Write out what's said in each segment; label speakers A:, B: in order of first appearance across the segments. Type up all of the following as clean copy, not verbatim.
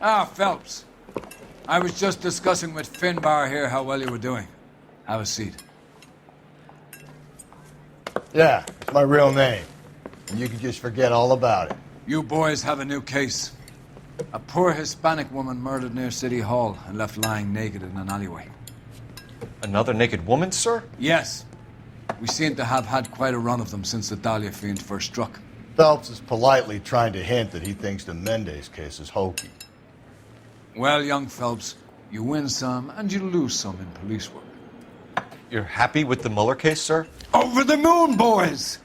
A: Ah, Phelps. I was just discussing with Finbar here how well you were doing. Have a seat.
B: Yeah, it's my real name. And you can just forget all about it.
A: You boys have a new case. A poor Hispanic woman murdered near City Hall and left lying naked in an alleyway.
C: Another naked woman, sir?
A: Yes. We seem to have had quite a run of them since the Dahlia fiend first struck.
B: Phelps is politely trying to hint that he thinks the Mendez case is hokey.
A: Well, young Phelps, you win some and you lose some in police work.
C: You're happy with the Mueller case, sir?
A: Over the moon, boys!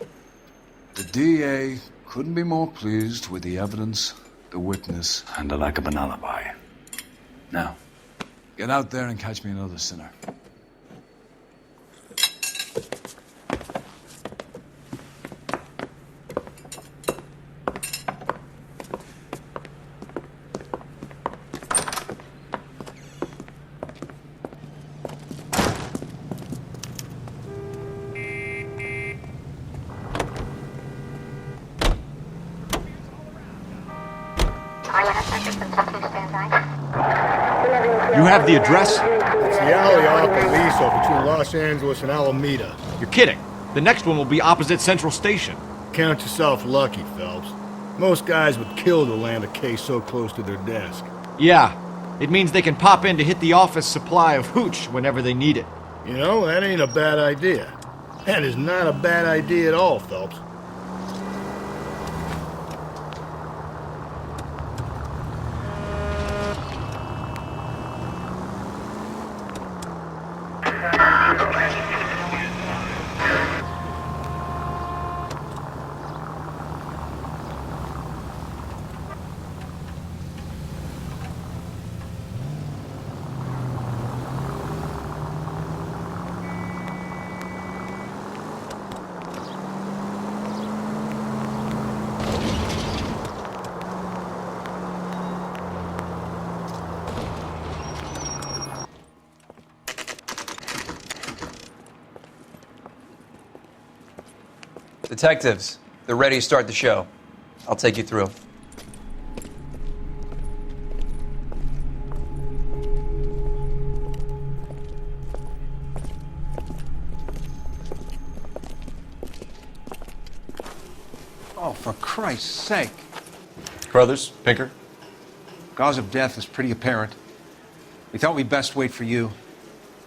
A: The DA couldn't be more pleased with the evidence, the witness, and the lack of an alibi. Now, get out there and catch me another sinner.
D: You have the address?
B: It's the alley off Aliso between Los Angeles and Alameda.
D: You're kidding. The next one will be opposite Central Station.
B: Count yourself lucky, Phelps. Most guys would kill to land a case so close to their desk.
D: Yeah. It means they can pop in to hit the office supply of hooch whenever they need it.
B: You know, that ain't a bad idea. That is not a bad idea at all, Phelps.
E: Detectives, they're ready to start the show. I'll take you through.
F: Oh, for Christ's sake.
C: Carruthers, Pinker?
F: Cause of death is pretty apparent. We thought we'd best wait for you.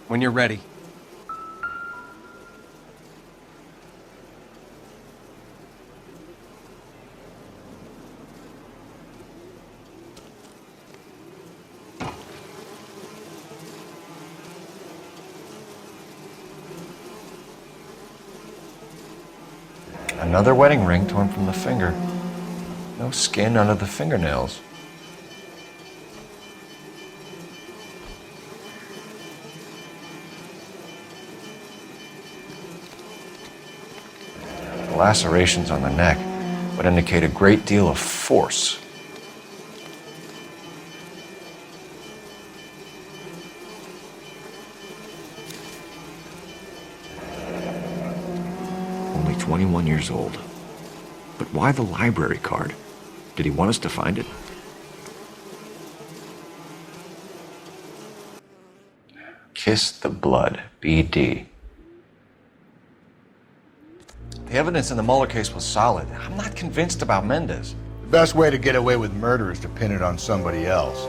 F: When you're ready.
C: Another wedding ring torn from the finger. No skin under the fingernails. The lacerations on the neck would indicate a great deal of force. Only 21 years old. But why the library card? Did he want us to find it? Kiss the blood, BD. The evidence in the Mueller case was solid. I'm not convinced about Mendez.
B: The best way to get away with murder is to pin it on somebody else.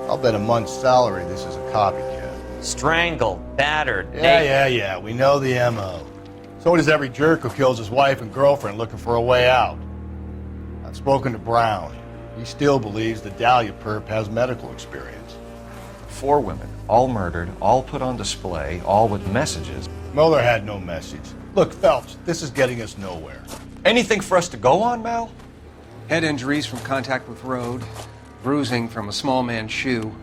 B: I'll bet a month's salary this is a copycat.
G: Strangled, battered,
B: Yeah, we know the M.O. So does every jerk who kills his wife and girlfriend looking for a way out. I've spoken to Brown. He still believes the Dahlia perp has medical experience.
C: 4 women, all murdered, all put on display, all with messages.
B: Mueller had no message. Look, Phelps, this is getting us nowhere.
C: Anything for us to go on, Mal?
F: Head injuries from contact with road, bruising from a small man's shoe,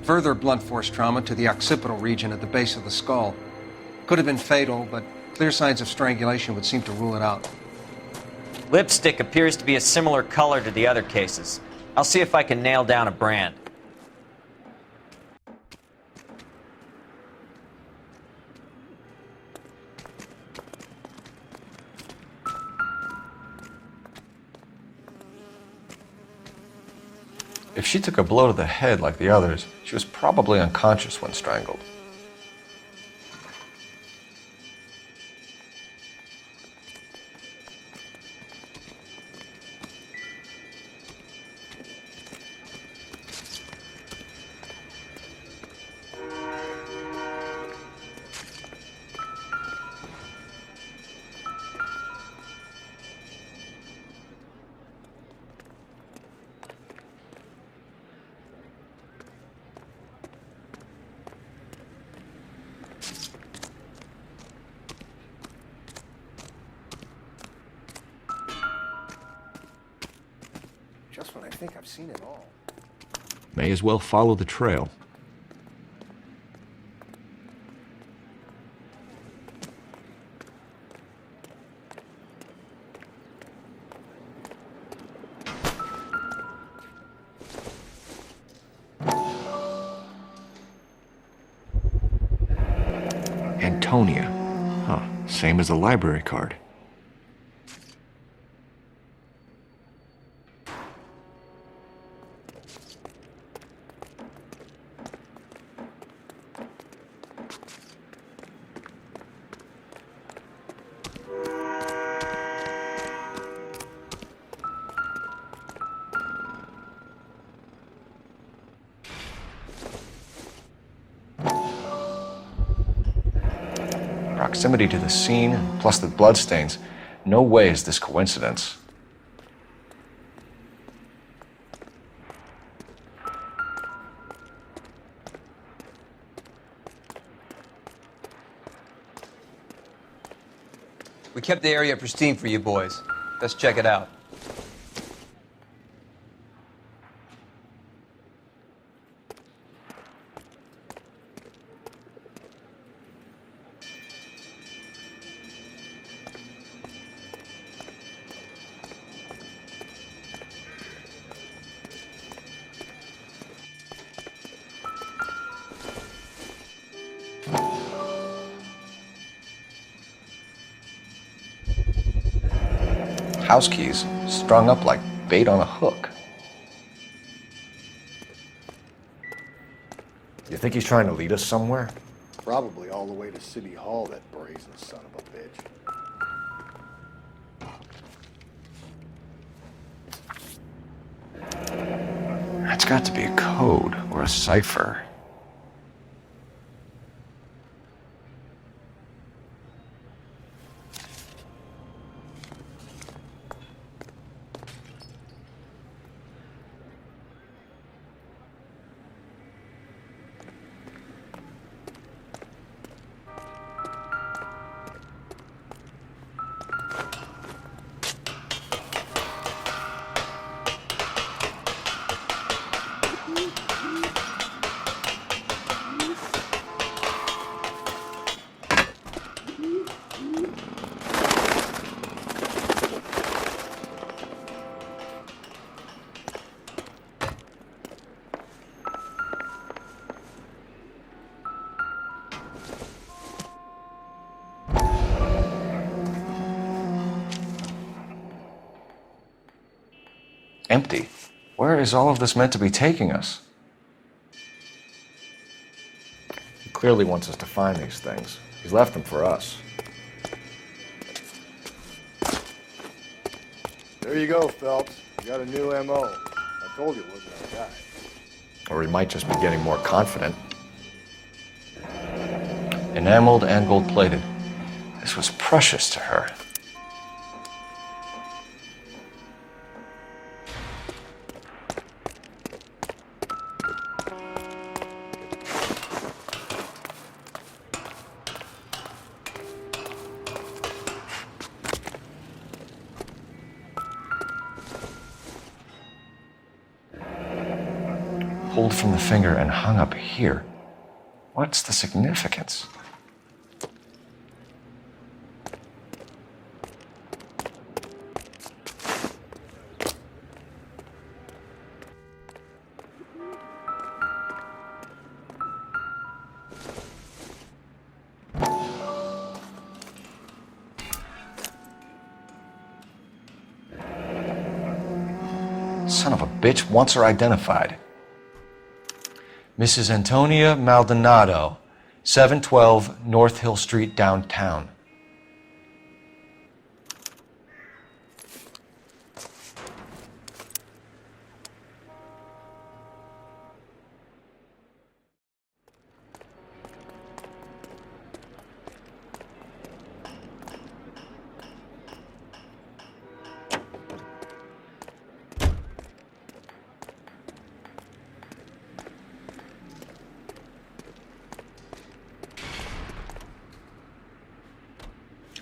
F: further blunt force trauma to the occipital region at the base of the skull. Could have been fatal, but clear signs of strangulation would seem to rule it out.
G: Lipstick appears to be a similar color to the other cases. I'll see if I can nail down a brand.
C: If she took a blow to the head like the others, she was probably unconscious when strangled.
B: Just when I think I've seen it all.
D: May as well follow the trail. Antonia. Huh, same as the library card.
C: Proximity to the scene, plus the bloodstains. No way is this coincidence.
E: We kept the area pristine for you boys. Let's check it out.
C: House keys strung up like bait on a hook. You think he's trying to lead us somewhere?
B: Probably all the way to City Hall, that brazen son of a bitch.
C: That's got to be a code or a cipher. Empty. Where is all of this meant to be taking us? He clearly wants us to find these things. He's left them for us.
B: There you go, Phelps. You got a new M.O. I told you it wasn't our guy.
C: Or he might just be getting more confident. Enameled and gold-plated. This was precious to her. Pulled from the finger and hung up here. What's the significance? son of a bitch wants her identified. Mrs. Antonia Maldonado, 712 North Hill Street, downtown.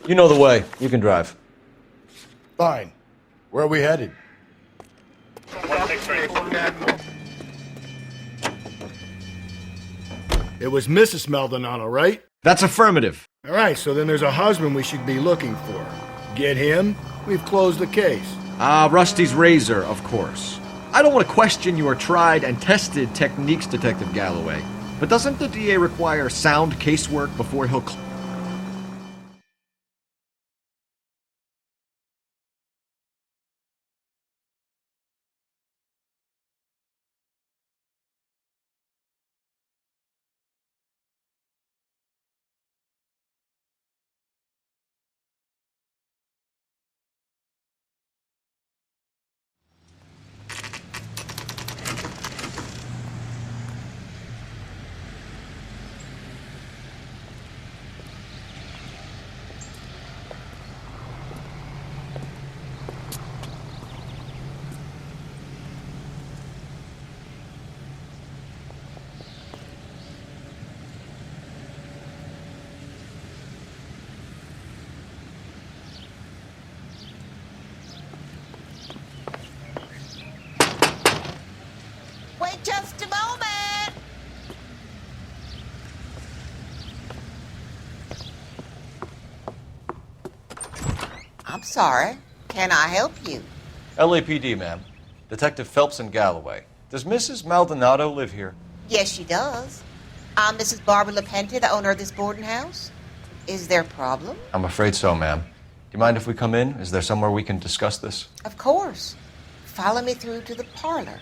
C: You know the way. You can drive.
B: Fine. Where are we headed? It was Mrs. Maldonado, right?
D: That's affirmative.
B: All right, so then there's a husband we should be looking for. Get him, we've closed the case.
D: Rusty's razor, of course. I don't want to question your tried and tested techniques, Detective Galloway. But doesn't the DA require sound casework before he'll...
H: Wait just a moment. I'm sorry. Can I help you?
C: LAPD, ma'am. Detective Phelps and Galloway. Does Mrs. Maldonado live here?
H: Yes, she does. I'm Mrs. Barbara LaPente, the owner of this boarding house. Is there a problem?
C: I'm afraid so, ma'am. Do you mind if we come in? Is there somewhere we can discuss this?
H: Of course. Follow me through to the parlor.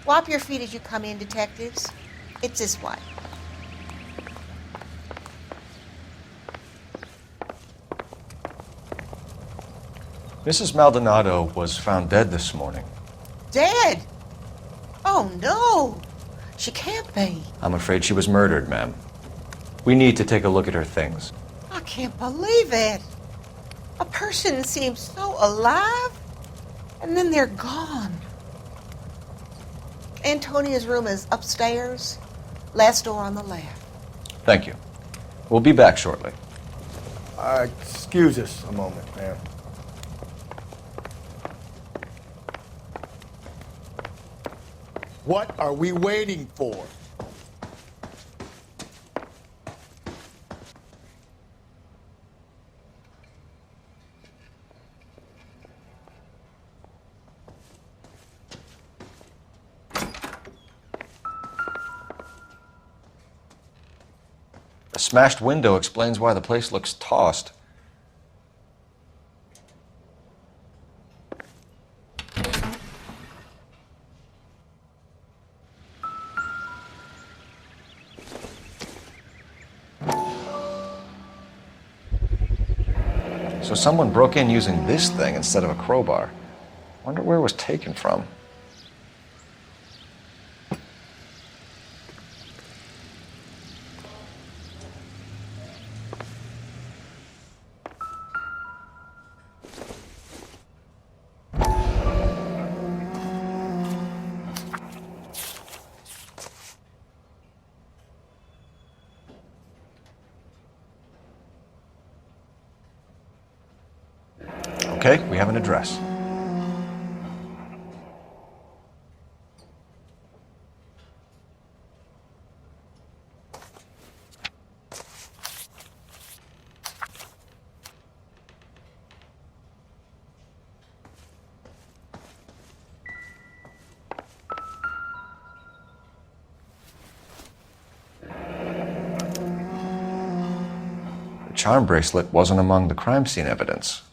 H: Wipe your feet as you come in, detectives. It's this way.
C: Mrs. Maldonado was found dead this morning.
H: Dead? Oh, no. She can't be.
C: I'm afraid she was murdered, ma'am. We need to take a look at her things.
H: I can't believe it. A person seems so alive, and then they're gone. Antonia's room is upstairs, last door on the left.
C: Thank you. We'll be back shortly.
B: Excuse us a moment, ma'am. What are we waiting for?
C: A smashed window explains why the place looks tossed. So someone broke in using this thing instead of a crowbar. Wonder where it was taken from. Okay, we have an address. The charm bracelet wasn't among the crime scene evidence.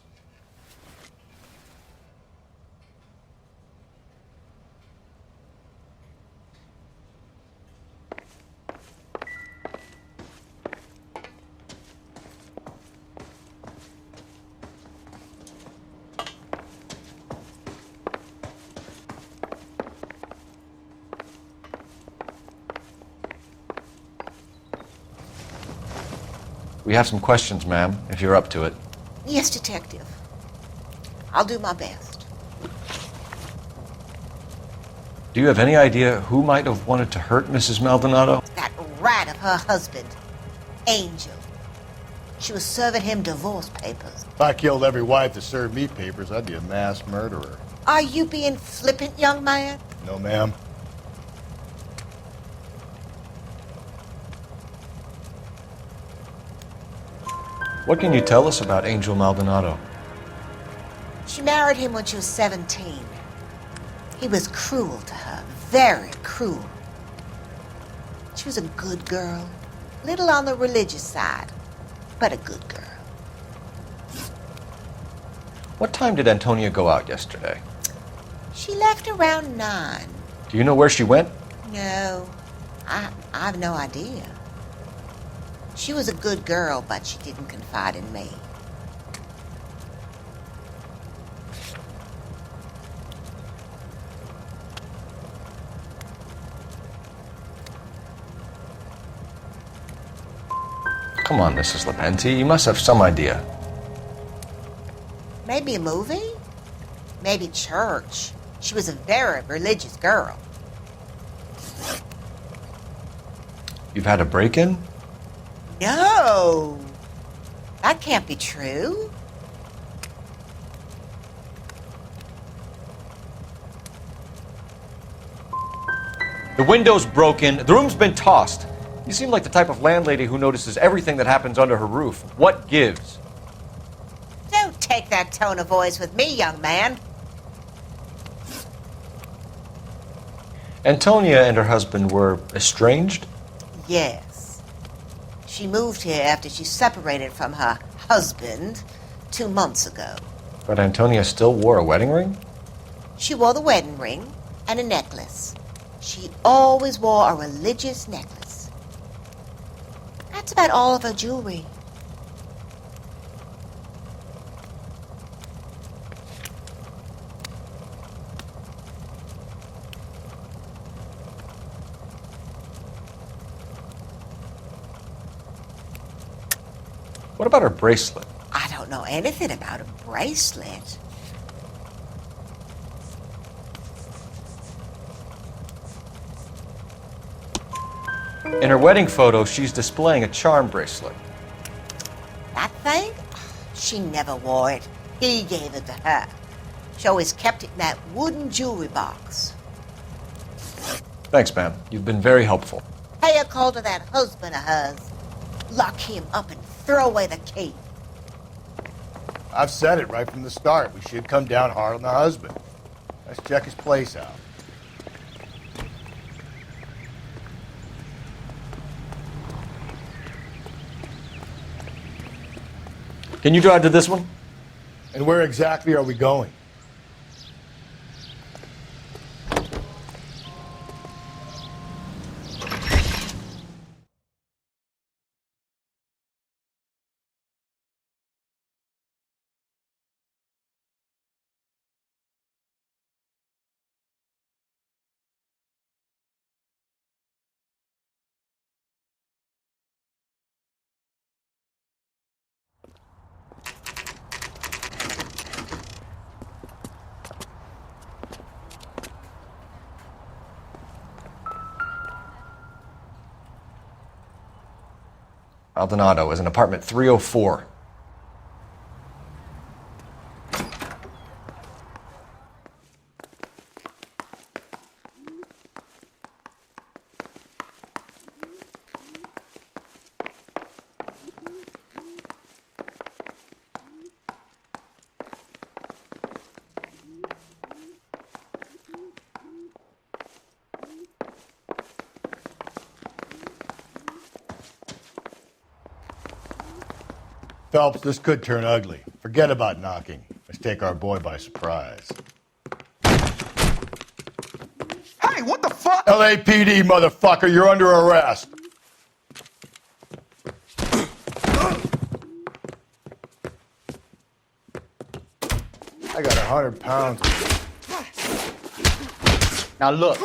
C: We have some questions, ma'am, if you're up to it.
H: Yes, Detective. I'll do my best.
C: Do you have any idea who might have wanted to hurt Mrs. Maldonado?
H: That rat of her husband, Angel. She was serving him divorce papers.
B: If I killed every wife that served me papers, I'd be a mass murderer.
H: Are you being flippant, young man?
B: No, ma'am.
C: What can you tell us about Angel Maldonado?
H: She married him when she was 17. He was cruel to her, very cruel. She was a good girl, little on the religious side, but a good girl.
C: What time did Antonia go out yesterday?
H: She left around 9.
C: Do you know where she went?
H: No, I've no idea. She was a good girl, but she didn't confide in me.
C: Come on, Mrs. Lepenti, you must have some idea.
H: Maybe a movie? Maybe church. She was a very religious girl.
C: You've had a break-in?
H: No, that can't be true.
C: The window's broken, the room's been tossed. You seem like the type of landlady who notices everything that happens under her roof. What gives?
H: Don't take that tone of voice with me, young man.
C: Antonia and her husband were estranged?
H: Yes. She moved here after she separated from her husband 2 months ago.
C: But Antonia still wore a wedding ring?
H: She wore the wedding ring and a necklace. She always wore a religious necklace. That's about all of her jewelry.
C: What about her bracelet?
H: I don't know anything about a bracelet.
C: In her wedding photo, she's displaying a charm bracelet.
H: That thing? She never wore it. He gave it to her. She always kept it in that wooden jewelry box.
C: Thanks, ma'am. You've been very helpful.
H: Pay a call to that husband of hers. Lock him up and throw away the key.
B: I've said it right from the start. We should come down hard on the husband. Let's check his place out.
C: Can you drive to this one?
B: And where exactly are we going?
C: Maldonado is in apartment 304.
B: Phelps, this could turn ugly. Forget about knocking. Let's take our boy by surprise.
I: Hey, what the fuck?
B: LAPD, motherfucker, you're under arrest. I got 100 pounds of it. Now look.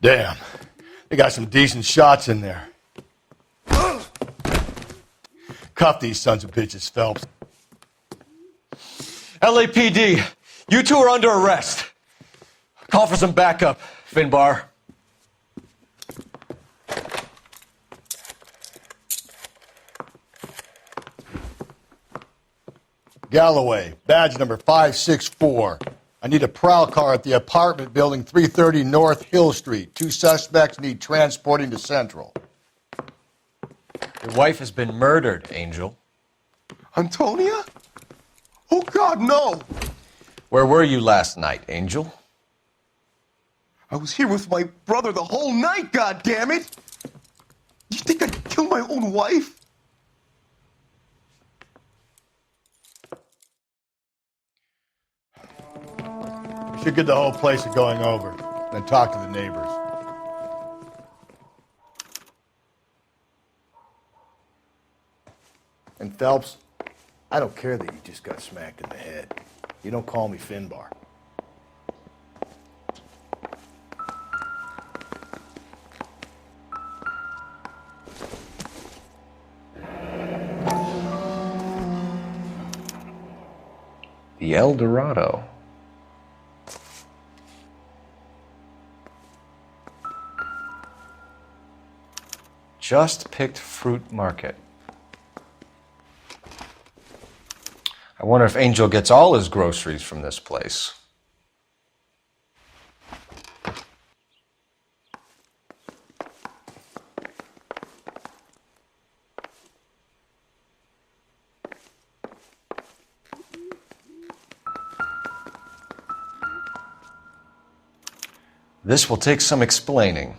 B: Damn. They got some decent shots in there. Cuff these sons of bitches, Phelps.
C: LAPD, you two are under arrest. Call for some backup, Finbar.
B: Galloway, badge number 564. I need a prowl car at the apartment building 330 North Hill Street. 2 suspects need transporting to Central.
C: Your wife has been murdered, Angel.
I: Antonia? Oh, God, no!
C: Where were you last night, Angel?
I: I was here with my brother the whole night, God damn it! You think I'd kill my own wife?
B: We should get the whole place a going over, then talk to the neighbors. And Phelps, I don't care that you just got smacked in the head. You don't call me Finbar.
C: The El Dorado. Just picked fruit market. I wonder if Angel gets all his groceries from this place. This will take some explaining.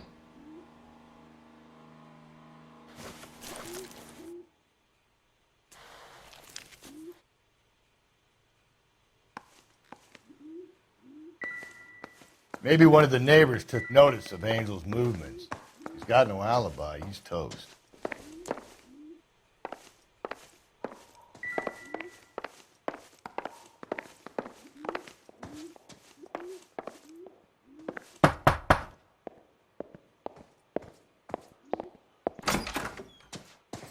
B: Maybe one of the neighbors took notice of Angel's movements. He's got no alibi. He's toast.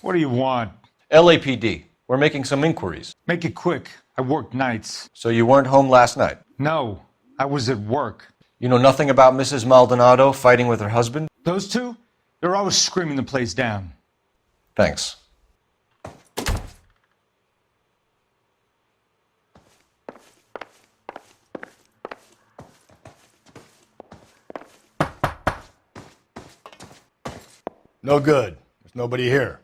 J: What do you want?
C: LAPD, we're making some inquiries.
J: Make it quick. I work nights.
C: So you weren't home last night?
J: No, I was at work.
C: You know nothing about Mrs. Maldonado fighting with her husband?
J: Those two? They're always screaming the place down.
C: Thanks.
B: No good. There's nobody here.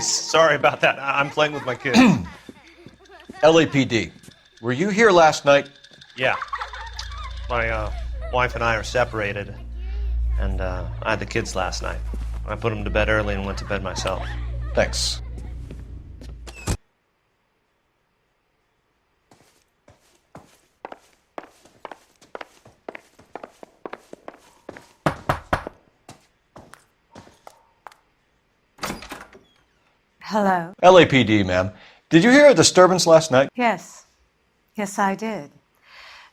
K: Sorry about that. I'm playing with my kids.
C: LAPD, were you here last night?
K: Yeah. My wife and I are separated, and I had the kids last night. I put them to bed early and went to bed myself.
C: Thanks.
H: Hello?
C: LAPD, ma'am. Did you hear a disturbance last night?
H: Yes. Yes, I did.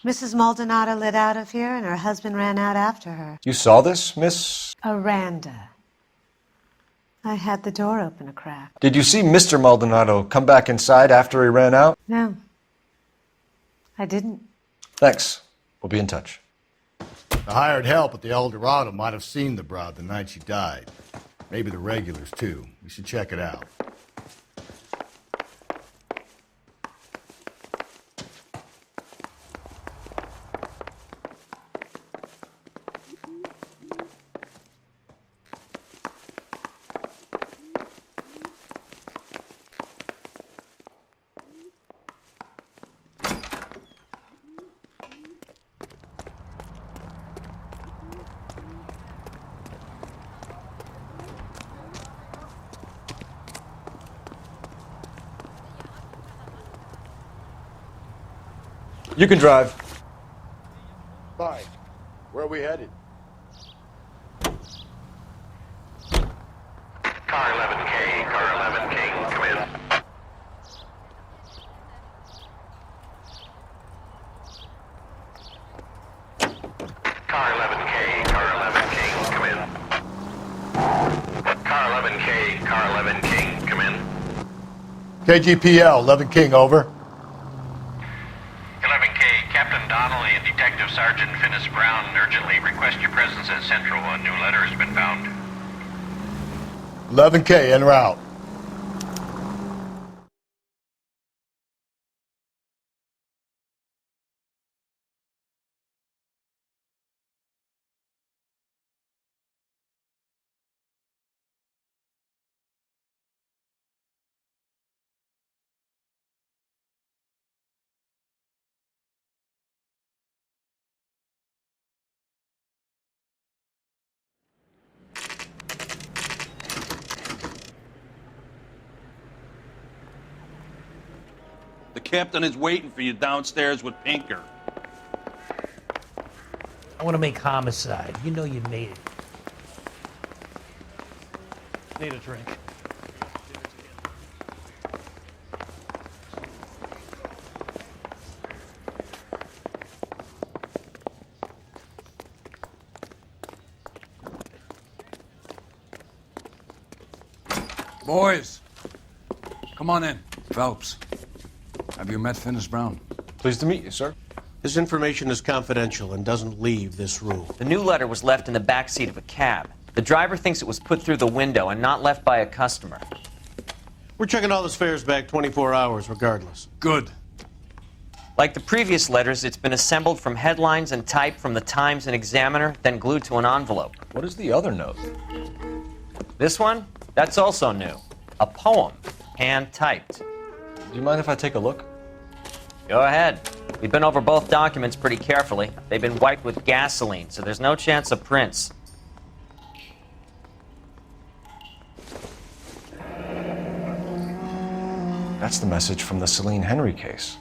H: Mrs. Maldonado lit out of here, and her husband ran out after her.
C: You saw this, Miss?
H: Aranda. I had the door open a crack.
C: Did you see Mr. Maldonado come back inside after he ran out?
H: No. I didn't.
C: Thanks. We'll be in touch.
B: The hired help at the El Dorado might have seen the broad the night she died. Maybe the regulars, too. We should check it out.
C: You can drive.
B: Fine. Where are we headed? KGPL, 11 King, over.
L: 11K, Captain Donnelly and Detective Sergeant Finis Brown urgently request your presence at Central. A new letter has been found.
B: 11K, en route.
M: The captain is waiting for you downstairs with Pinker.
N: I want to make homicide. You know you made it. Need a drink.
A: Boys, come on in. Phelps, have you met Finis Brown?
C: Pleased to meet you, sir.
O: This information is confidential and doesn't leave this room.
G: The new letter was left in the back seat of a cab. The driver thinks it was put through the window and not left by a customer.
O: We're checking all his fares back 24 hours regardless.
A: Good.
G: Like the previous letters, it's been assembled from headlines and typed from the Times and Examiner, then glued to an envelope.
C: What is the other note?
G: This one? That's also new. A poem, hand-typed.
C: Do you mind if I take a look?
G: Go ahead. We've been over both documents pretty carefully. They've been wiped with gasoline, so there's no chance of prints.
C: That's the message from the Celine Henry case.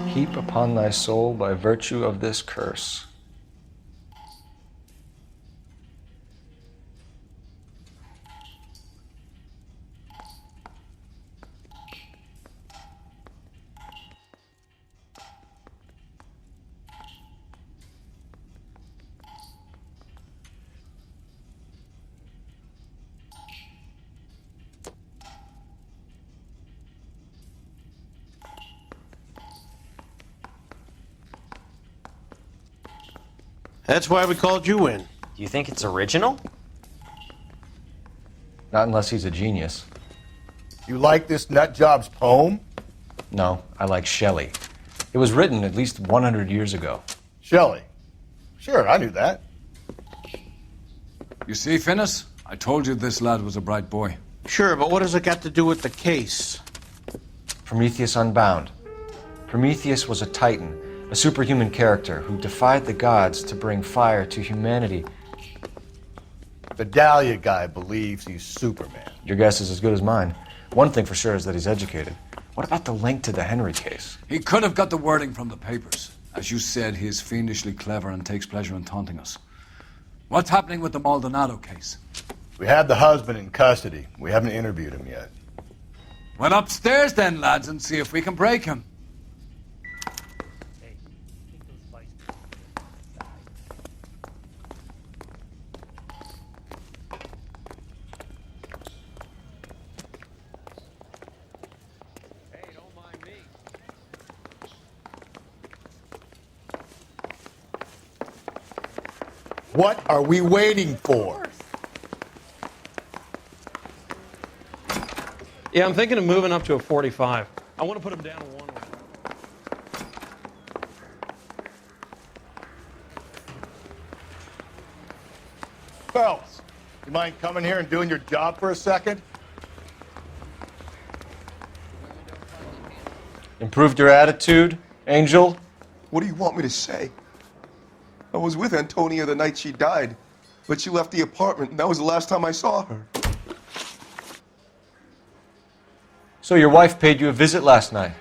C: Heap upon thy soul by virtue of this curse.
O: That's why we called you in.
G: Do you think it's original?
C: Not unless he's a genius.
B: You like this nutjob's poem?
C: No, I like Shelley. It was written at least 100 years ago.
B: Shelley. Sure, I knew that.
A: You see, Finis? I told you this lad was a bright boy.
O: Sure, but what has it got to do with the case?
C: Prometheus Unbound. Prometheus was a titan, a superhuman character who defied the gods to bring fire to humanity.
B: The Dahlia guy believes he's Superman.
C: Your guess is as good as mine. One thing for sure is that he's educated. What about the link to the Henry case?
A: He could have got the wording from the papers. As you said, he is fiendishly clever and takes pleasure in taunting us. What's happening with the Maldonado case?
B: We have the husband in custody. We haven't interviewed him yet.
A: Well, upstairs then, lads, and see if we can break him.
B: What are we waiting for?
P: Yeah, I'm thinking of moving up to a 45. I want to put him down to one round.
B: Phelps, you mind coming here and doing your job for a second?
C: Improved your attitude, Angel?
I: What do you want me to say? I was with Antonia the night she died, but she left the apartment, and that was the last time I saw her.
C: So your wife paid you a visit last night.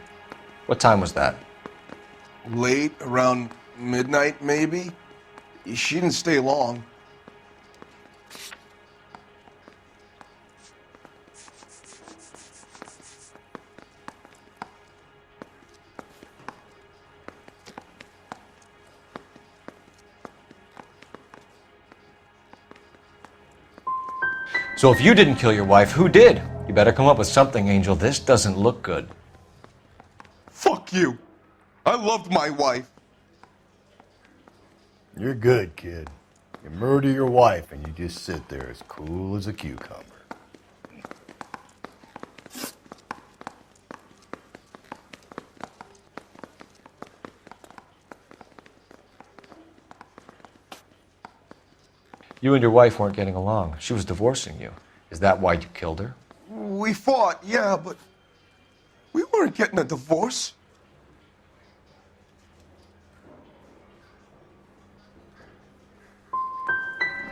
C: What time was that?
I: Late, around midnight, maybe. She didn't stay long.
C: So if you didn't kill your wife, who did? You better come up with something, Angel. This doesn't look good.
I: Fuck you. I loved my wife.
B: You're good, kid. You murder your wife and you just sit there as cool as a cucumber.
C: You and your wife weren't getting along. She was divorcing you. Is that why you killed her?
I: We fought, yeah, but we weren't getting a divorce.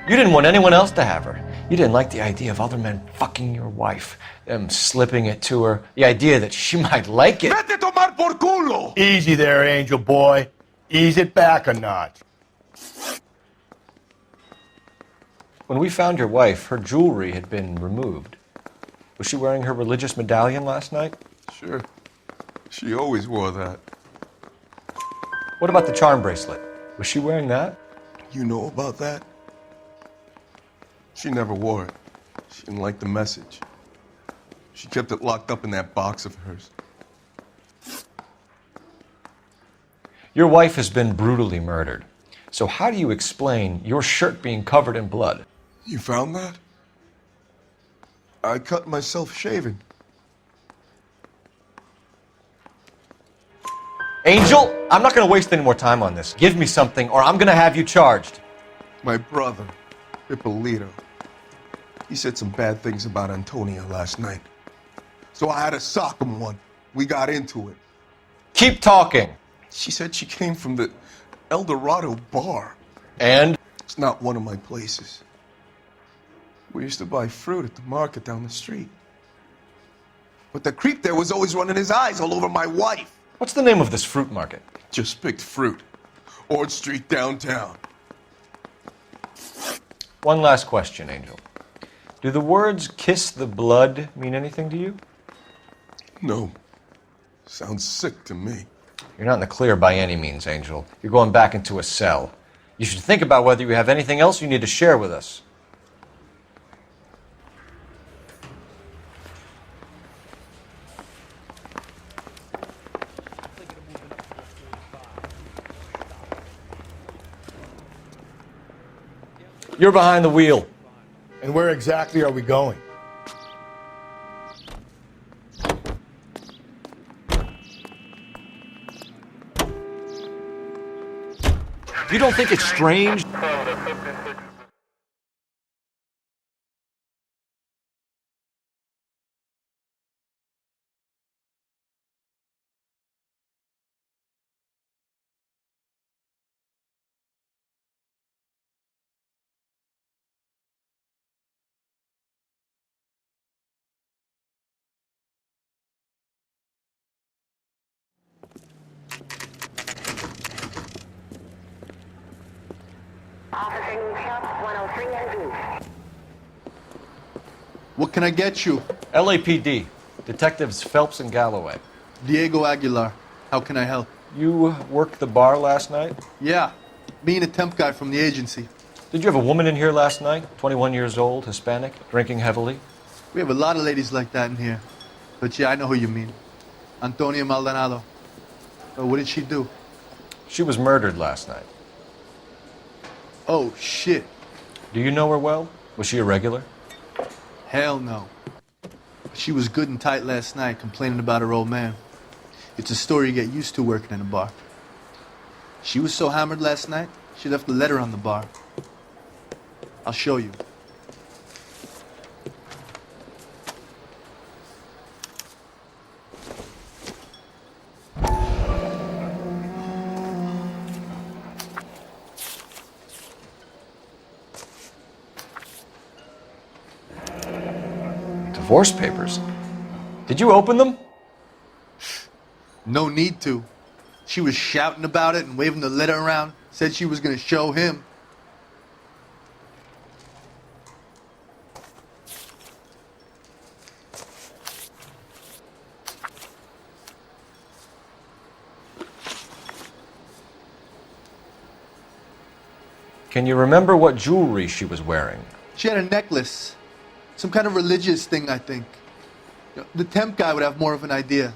C: You didn't want anyone else to have her. You didn't like the idea of other men fucking your wife, them slipping it to her, the idea that she might like it.
I: Vete tomar por culo!
B: Easy there, Angel boy. Ease it back a notch.
C: When we found your wife, her jewelry had been removed. Was she wearing her religious medallion last night?
I: Sure. She always wore that.
C: What about the charm bracelet? Was she wearing that?
I: You know about that? She never wore it. She didn't like the message. She kept it locked up in that box of hers.
C: Your wife has been brutally murdered. So how do you explain your shirt being covered in blood?
I: You found that? I cut myself shaving.
C: Angel, I'm not going to waste any more time on this. Give me something or I'm going to have you charged.
I: My brother, Ippolito, he said some bad things about Antonia last night. So I had to sock him one. We got into it.
C: Keep talking.
I: She said she came from the El Dorado bar.
C: And?
I: It's not one of my places. We used to buy fruit at the market down the street. But the creep there was always running his eyes all over my wife.
C: What's the name of this fruit market?
I: Just picked fruit. Orange Street downtown.
C: One last question, Angel. Do the words kiss the blood mean anything to you?
I: No. Sounds sick to me.
C: You're not in the clear by any means, Angel. You're going back into a cell. You should think about whether you have anything else you need to share with us. You're behind the wheel.
B: And where exactly are we going?
D: You don't think it's strange?
Q: What can I get you?
C: LAPD. Detectives Phelps and Galloway.
Q: Diego Aguilar. How can I help?
C: You worked the bar last night?
Q: Yeah. Me and a temp guy from the agency.
C: Did you have a woman in here last night? 21 years old, Hispanic, drinking heavily?
Q: We have a lot of ladies like that in here. But yeah, I know who you mean. Antonia Maldonado. Oh, what did she do?
C: She was murdered last night.
Q: Oh, shit.
C: Do you know her well? Was she a regular?
Q: Hell no. She was good and tight last night, complaining about her old man. It's a story you get used to working in a bar. She was so hammered last night, she left a letter on the bar. I'll show you.
C: Divorce papers? Did you open them?
Q: No need to. She was shouting about it and waving the letter around. Said she was going to show him.
C: Can you remember what jewelry she was wearing?
Q: She had a necklace. Some kind of religious thing, I think. The temp guy would have more of an idea.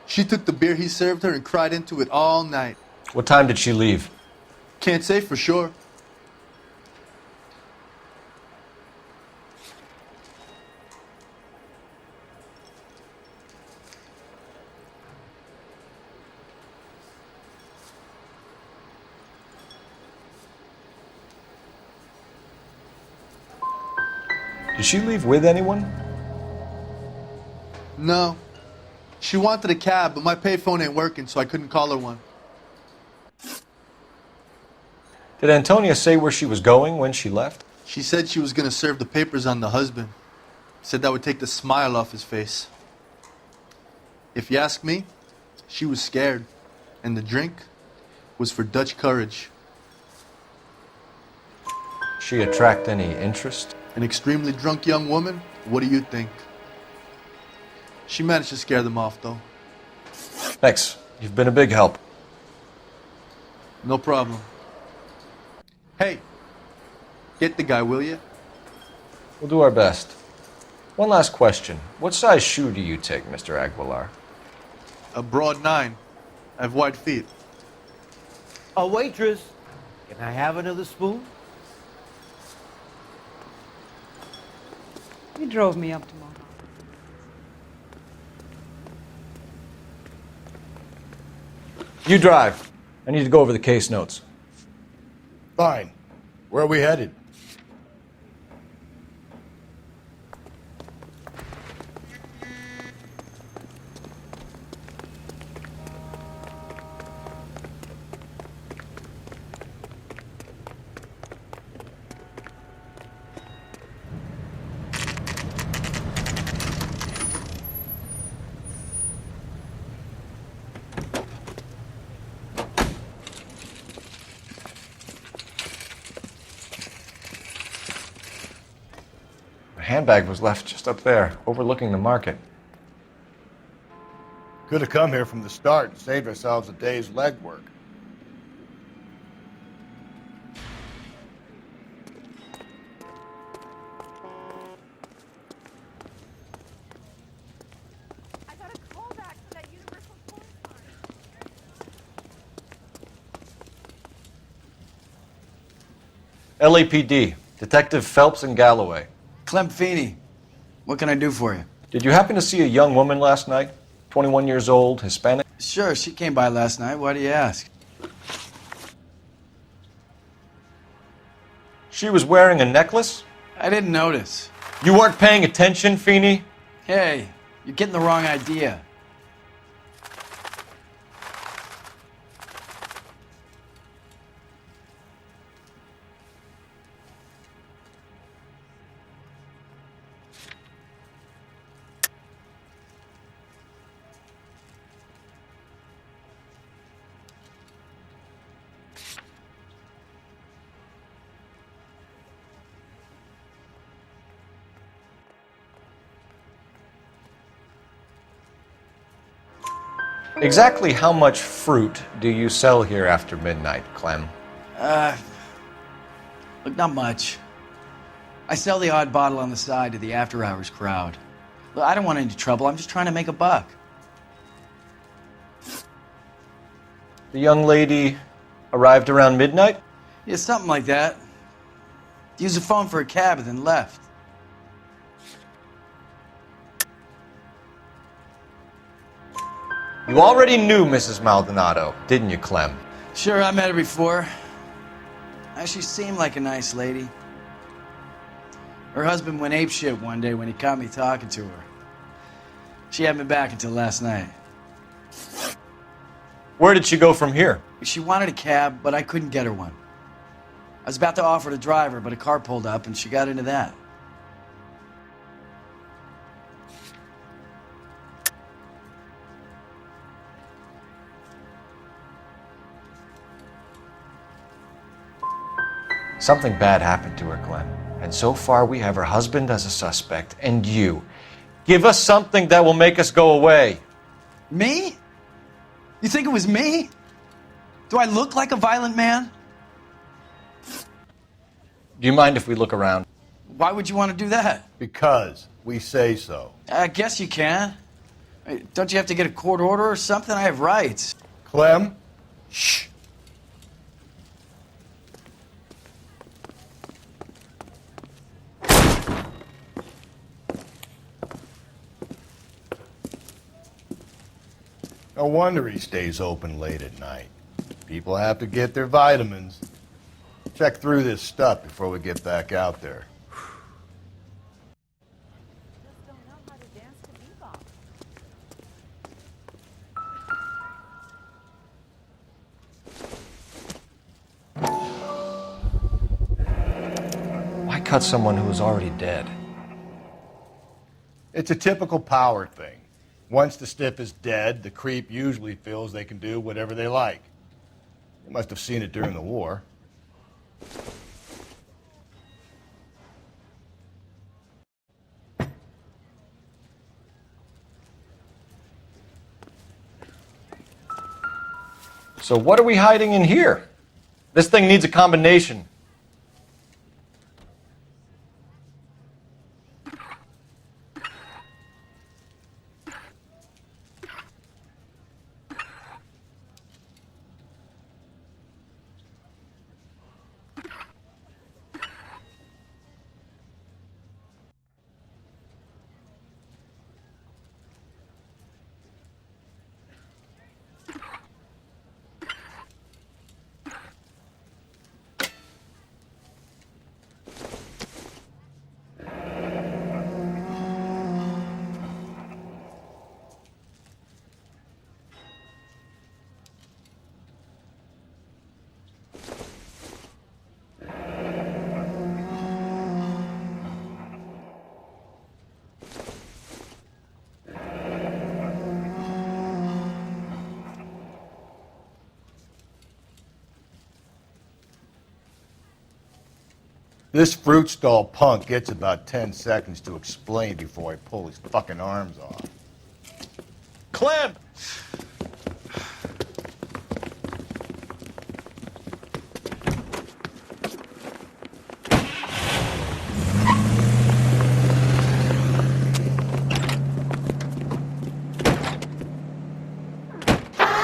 Q: She took the beer he served her and cried into it all night.
C: What time did she leave?
Q: Can't say for sure.
C: Did she leave with anyone?
Q: No. She wanted a cab, but my payphone ain't working, so I couldn't call her one.
C: Did Antonia say where she was going when she left?
Q: She said she was going to serve the papers on the husband. Said that would take the smile off his face. If you ask me, she was scared. And the drink was for Dutch courage.
C: She attract any interest?
Q: An extremely drunk young woman? What do you think? She managed to scare them off, though.
C: Thanks. You've been a big help.
Q: No problem. Hey, get the guy, will you?
C: We'll do our best. One last question. What size shoe do you take, Mr. Aguilar?
Q: A broad 9. I have wide feet.
R: A waitress, can I have another spoon?
S: You drove me up to Mohawk.
C: You drive. I need to go over the case notes.
B: Fine. Where are we headed?
C: The handbag was left just up there, overlooking the market.
B: Could have come here from the start and saved ourselves a day's legwork.
C: LAPD, Detective Phelps and Galloway.
T: Clem Feeney, what can I do for you?
C: Did you happen to see a young woman last night? 21 years old, Hispanic?
T: Sure, she came by last night. Why do you ask?
C: She was wearing a necklace?
T: I didn't notice.
C: You weren't paying attention, Feeney?
T: Hey, you're getting the wrong idea.
C: Exactly how much fruit do you sell here after midnight, Clem?
T: Look, not much. I sell the odd bottle on the side to the after-hours crowd. Look, I don't want any trouble. I'm just trying to make a buck.
C: The young lady arrived around midnight?
T: Yeah, something like that. Used the phone for a cab and then left.
C: You already knew Mrs. Maldonado, didn't you, Clem?
T: Sure, I met her before. She seemed like a nice lady. Her husband went apeshit one day when he caught me talking to her. She hadn't been back until last night.
C: Where did she go from here?
T: She wanted a cab, but I couldn't get her one. I was about to offer to drive her, but a car pulled up and she got into that.
C: Something bad happened to her, Clem. And so far, we have her husband as a suspect, and you. Give us something that will make us go away.
T: Me? You think it was me? Do I look like a violent man?
C: Do you mind if we look around?
T: Why would you want to do that?
B: Because we say so.
T: I guess you can. Don't you have to get a court order or something? I have rights.
B: Clem? Shh. No wonder he stays open late at night. People have to get their vitamins. Check through this stuff before we get back out there.
C: Why cut someone who is already dead?
B: It's a typical power thing. Once the stiff is dead, the creep usually feels they can do whatever they like. You must have seen it during the war.
C: So what are we hiding in here? This thing needs a combination.
B: This fruit stall punk gets about 10 seconds to explain before I pull his fucking arms off.
D: Clem!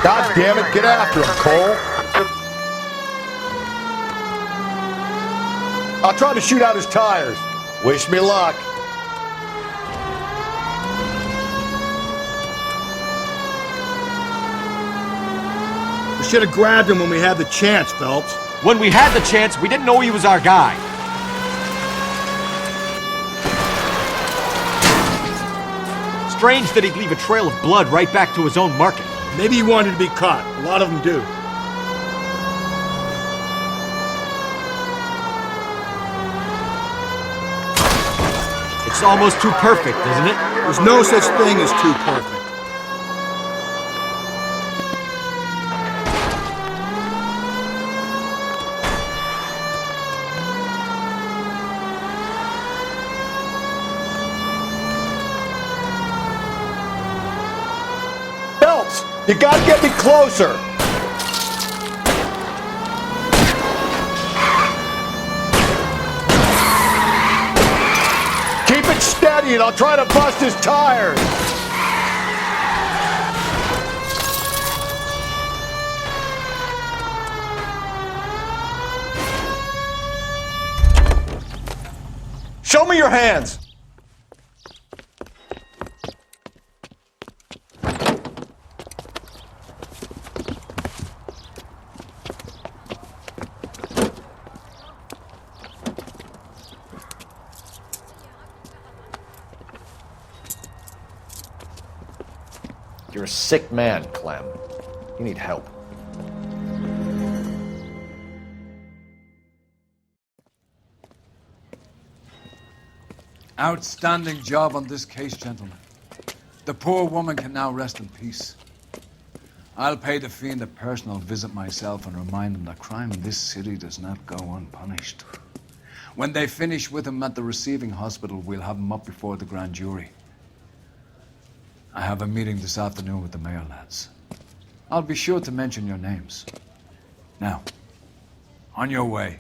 B: God damn it, get after him, Cole! I'll try to shoot out his tires. Wish me luck.
Q: We should have grabbed him when we had the chance, Phelps.
D: When we had the chance, we didn't know he was our guy. Strange that he'd leave a trail of blood right back to his own market.
Q: Maybe he wanted to be caught. A lot of them do.
D: It's almost too perfect, isn't it?
Q: There's no such thing as too perfect.
B: Phelps, you gotta get me closer. Keep it steady and I'll try to bust his tires.
C: Show me your hands! You're a sick man, Clem. You need help.
A: Outstanding job on this case, gentlemen. The poor woman can now rest in peace. I'll pay the fiend a personal visit myself and remind him that crime in this city does not go unpunished. When they finish with him at the receiving hospital, we'll have him up before the grand jury. I have a meeting this afternoon with the mayor lads. I'll be sure to mention your names. Now, on your way.